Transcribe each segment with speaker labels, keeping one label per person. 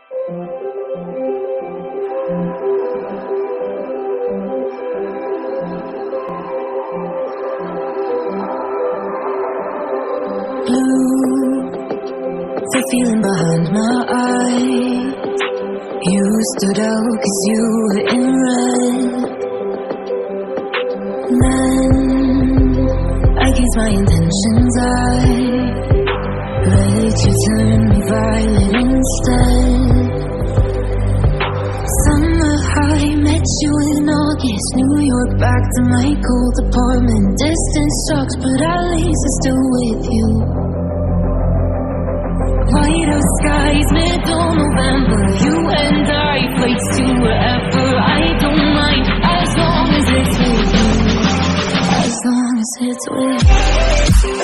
Speaker 1: Blue, the feeling behind my eyes. You stood out 'cause you were in red. Then, against my intentions, I let you turn me violet instead. Summer high, met you in August. New York, back to my cold apartment. Distance sucks, but at least I'm still with you. White out skies, middle November. You and I, flights to wherever. I don't mind, as long as it's with you. As long as it's with you.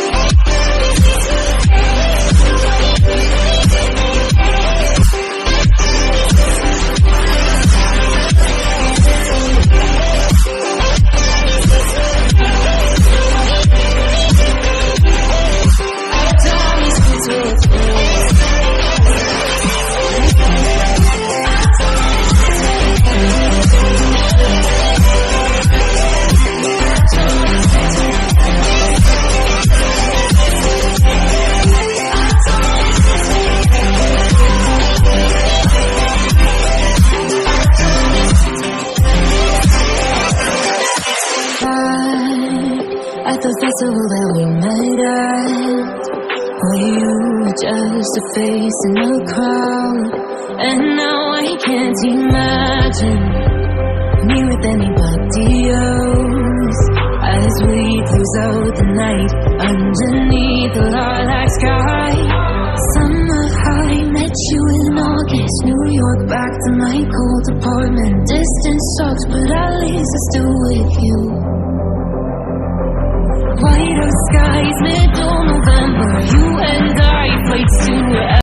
Speaker 1: At the festival that we met at, were you just a face in the crowd? And now I can't imagine me with anybody else, as we close out the night underneath the lilac sky. Summer high, met you in August. New York, back to my cold apartment. Distance sucks, but at least I'm still with you.